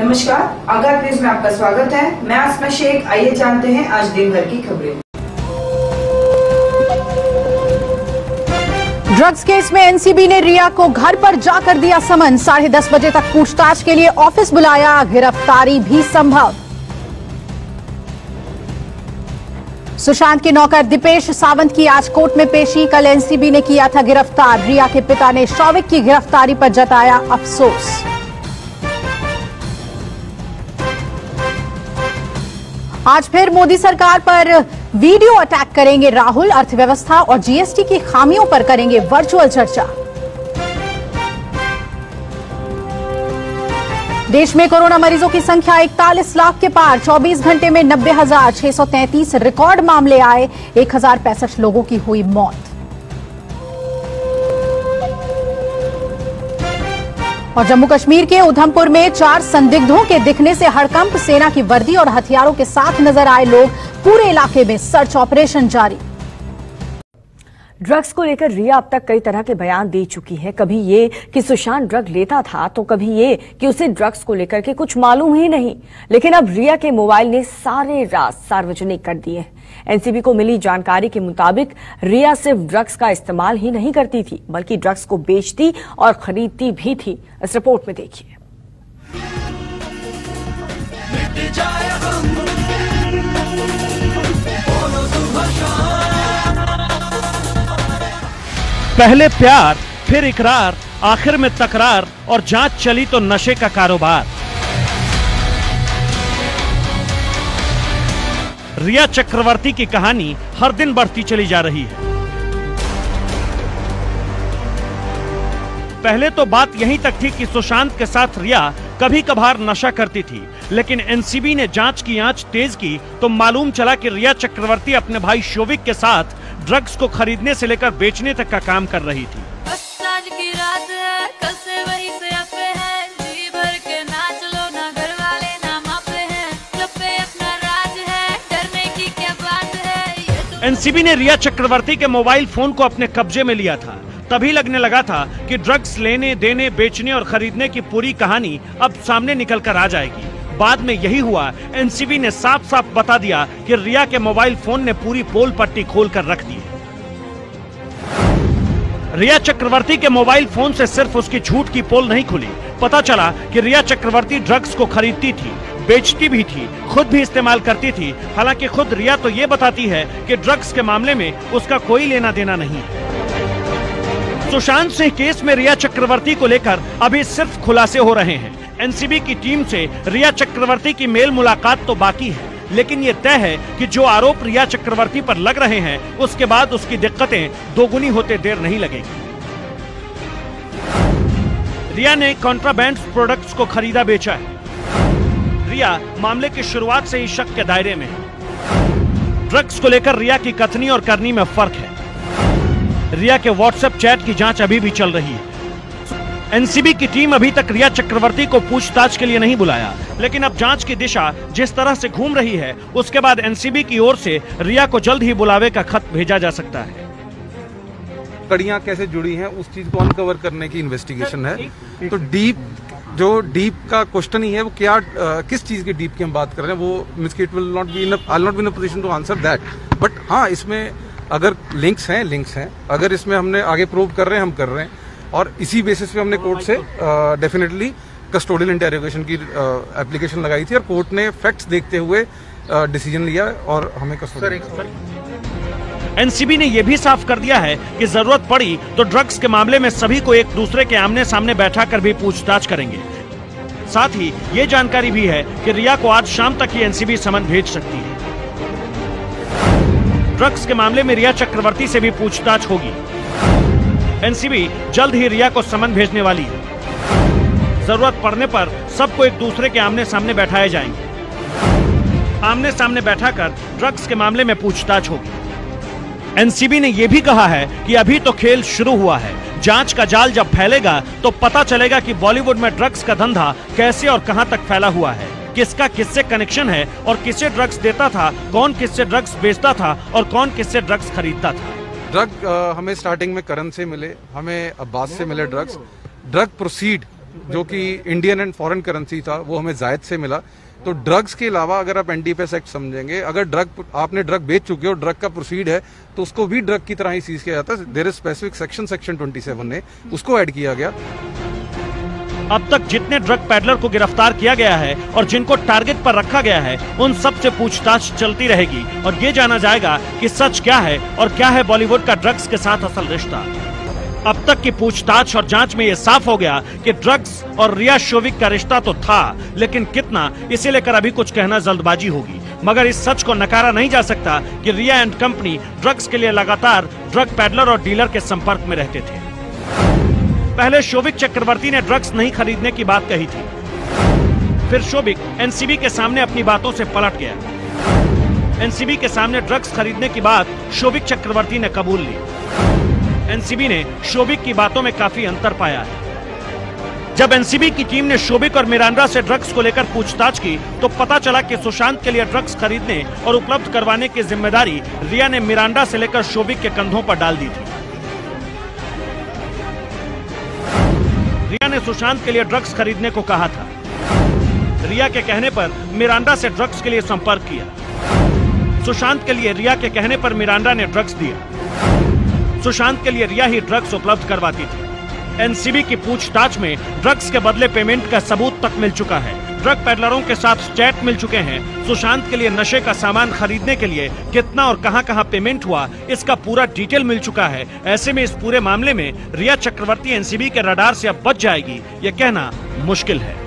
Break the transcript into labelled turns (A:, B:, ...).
A: नमस्कार, आगाज न्यूज में आपका स्वागत है। मैं आसमा शेख। आइए जानते हैं आज दिन भर की खबरें।
B: ड्रग्स केस में एनसीबी ने रिया को घर पर जाकर दिया समन। 10:30 बजे तक पूछताछ के लिए ऑफिस बुलाया, गिरफ्तारी भी संभव। सुशांत के नौकर दीपेश सावंत की आज कोर्ट में पेशी। कल एनसीबी ने किया था गिरफ्तार। रिया के पिता ने शौविक की गिरफ्तारी पर जताया अफसोस। आज फिर मोदी सरकार पर वीडियो अटैक करेंगे राहुल। अर्थव्यवस्था और जीएसटी की खामियों पर करेंगे वर्चुअल चर्चा। देश में कोरोना मरीजों की संख्या 41 लाख के पार। 24 घंटे में 90,633 रिकॉर्ड मामले आए। 1065 लोगों की हुई मौत। और जम्मू कश्मीर के उधमपुर में 4 संदिग्धों के दिखने से हड़कंप। सेना की वर्दी और हथियारों के साथ नजर आए लोग। पूरे इलाके में सर्च ऑपरेशन जारी।
C: ड्रग्स को लेकर रिया अब तक कई तरह के बयान दे चुकी है। कभी ये कि सुशांत ड्रग लेता था, तो कभी ये कि उसे ड्रग्स को लेकर के कुछ मालूम ही नहीं। लेकिन अब रिया के मोबाइल ने सारे राज सार्वजनिक कर दिए। एनसीबी को मिली जानकारी के मुताबिक रिया सिर्फ ड्रग्स का इस्तेमाल ही नहीं करती थी, बल्कि ड्रग्स को बेचती और खरीदती भी थी। इस रिपोर्ट में देखिए।
D: पहले प्यार, फिर इकरार, आखिर में तकरार और जांच चली तो नशे का कारोबार। रिया चक्रवर्ती की कहानी हर दिन बढ़ती चली जा रही है। पहले तो बात यहीं तक थी कि सुशांत के साथ रिया कभी कभार नशा करती थी, लेकिन एनसीबी ने जांच की आंच तेज की तो मालूम चला कि रिया चक्रवर्ती अपने भाई शौविक के साथ ड्रग्स को खरीदने से लेकर बेचने तक का काम कर रही थी।
E: आज की रात है, कल से वही से अपे है, जी भर के नाच लो, ना घर वाले ना मापे हैं, लब पे अपना राज है, डरने की क्या बात है।
D: एनसीबी ने रिया चक्रवर्ती के मोबाइल फोन को अपने कब्जे में लिया था। तभी लगने लगा था कि ड्रग्स लेने, देने, बेचने और खरीदने की पूरी कहानी अब सामने निकल कर आ जाएगी। बाद में यही हुआ। एनसीबी ने साफ साफ बता दिया कि रिया के मोबाइल फोन ने पूरी पोल पट्टी खोल कर रख दी। रिया चक्रवर्ती के मोबाइल फोन से सिर्फ उसकी झूठ की पोल नहीं खुली। पता चला कि रिया चक्रवर्ती ड्रग्स को खरीदती थी, बेचती भी थी, खुद भी इस्तेमाल करती थी। हालांकि खुद रिया तो ये बताती है कि ड्रग्स के मामले में उसका कोई लेना देना नहीं है। सुशांत सिंह केस में रिया चक्रवर्ती को लेकर अभी सिर्फ खुलासे हो रहे हैं। एनसीबी की टीम से रिया चक्रवर्ती की मेल मुलाकात तो बाकी है, लेकिन ये तय है कि जो आरोप रिया चक्रवर्ती पर लग रहे हैं, उसके बाद उसकी दिक्कतें दोगुनी होते देर नहीं लगेगी। रिया ने कॉन्ट्राबैंड प्रोडक्ट्स को खरीदा बेचा है। रिया मामले की शुरुआत से ही शक के दायरे में है। ड्रग्स को लेकर रिया की कथनी और करनी में फर्क है। रिया के व्हाट्सएप चैट की जांच अभी भी चल रही है। एनसीबी की टीम अभी तक रिया चक्रवर्ती को पूछताछ के लिए नहीं बुलाया, लेकिन अब जांच की दिशा जिस तरह से घूम रही है, उसके बाद एनसीबी की ओर से रिया को जल्द ही बुलावे का खत भेजा जा सकता है।
F: कड़ियां कैसे जुड़ी हैं उस चीज को अनकवर करने की इन्वेस्टिगेशन है। तो डीप का क्वेश्चन ही है, वो क्या किस चीज की डीप की हम बात कर रहे हैं, वो means it will not be in a position to answer that. But हाँ, इसमें अगर लिंक्स हैं, अगर इसमें हमने आगे प्रूव कर रहे हैं, हम कर रहे हैं, और इसी बेसिस पे हमने कोर्ट से डेफिनेटली कस्टोडियल इंटेरोगेशन की एप्लीकेशन लगाई थी और कोर्ट ने फैक्ट्स देखते हुए डिसीजन लिया और हमें कस्टोडियल।
D: एनसीबी ने यह भी साफ कर दिया है कि जरूरत पड़ी तो ड्रग्स के मामले में सभी को एक दूसरे के आमने सामने बैठाकर भी पूछताछ करेंगे। साथ ही ये जानकारी भी है कि रिया को आज शाम तक ही एनसीबी समन भेज सकती है। ड्रग्स के मामले में रिया चक्रवर्ती से भी पूछताछ होगी। एनसीबी जल्द ही रिया को समन भेजने वाली है। जरूरत पड़ने पर सबको एक दूसरे के आमने सामने बैठाए जाएंगे। आमने सामने बैठाकर ड्रग्स के मामले में पूछताछ होगी। एनसीबी ने यह भी कहा है कि अभी तो खेल शुरू हुआ है। जांच का जाल जब फैलेगा तो पता चलेगा कि बॉलीवुड में ड्रग्स का धंधा कैसे और कहां तक फैला हुआ है, किसका किससे कनेक्शन है और किससे ड्रग्स देता था, कौन किससे ड्रग्स बेचता था और कौन किससे ड्रग्स खरीदता था।
F: ड्रग हमें स्टार्टिंग में करण से मिले, हमें अब्बास से मिले ड्रग्स। ड्रग प्रोसीड जो कि इंडियन एंड फॉरेन करेंसी था, वो हमें जायद से मिला। तो ड्रग्स के अलावा अगर आप एनडीपीएस एक्ट समझेंगे, अगर आपने ड्रग बेच चुके हो, ड्रग का प्रोसीड है, तो उसको भी ड्रग की तरह ही सीज किया जाता है। देयर इज स्पेसिफिक सेक्शन 27 ने उसको ऐड किया गया।
D: अब तक जितने ड्रग पैडलर को गिरफ्तार किया गया है और जिनको टारगेट पर रखा गया है, उन सब से पूछताछ चलती रहेगी और ये जाना जाएगा कि सच क्या है और क्या है बॉलीवुड का ड्रग्स के साथ असल रिश्ता। अब तक की पूछताछ और जांच में ये साफ हो गया कि ड्रग्स और रिया शोविक का रिश्ता तो था, लेकिन कितना, इसे लेकर अभी कुछ कहना जल्दबाजी होगी। मगर इस सच को नकारा नहीं जा सकता कि रिया एंड कंपनी ड्रग्स के लिए लगातार ड्रग पैडलर और डीलर के संपर्क में रहते थे। पहले शोविक चक्रवर्ती ने ड्रग्स नहीं खरीदने की बात कही थी, फिर शोविक एनसीबी के सामने अपनी बातों से पलट गया। एनसीबी के सामने ड्रग्स खरीदने की बात शोविक चक्रवर्ती ने कबूल ली। एनसीबी ने शोविक की बातों में काफी अंतर पाया है। जब एनसीबी की टीम ने शोविक और मिरांडा से ड्रग्स को लेकर पूछताछ की, तो पता चला कि सुशांत के लिए ड्रग्स खरीदने और उपलब्ध करवाने की जिम्मेदारी रिया ने मिरांडा से लेकर शोविक के कंधों पर डाल दी थी। रिया ने सुशांत के लिए ड्रग्स खरीदने को कहा था। रिया के कहने पर मिरांडा से ड्रग्स के लिए संपर्क किया। सुशांत के लिए रिया के कहने पर मिरांडा ने ड्रग्स दिया। सुशांत के लिए रिया ही ड्रग्स उपलब्ध करवाती थी। एनसीबी की पूछताछ में ड्रग्स के बदले पेमेंट का सबूत तक मिल चुका है। ड्रग पैडलरों के साथ चैट मिल चुके हैं। सुशांत के लिए नशे का सामान खरीदने के लिए कितना और कहां-कहां पेमेंट हुआ, इसका पूरा डिटेल मिल चुका है। ऐसे में इस पूरे मामले में रिया चक्रवर्ती एनसीबी के रडार से अब बच जाएगी, ये कहना मुश्किल है।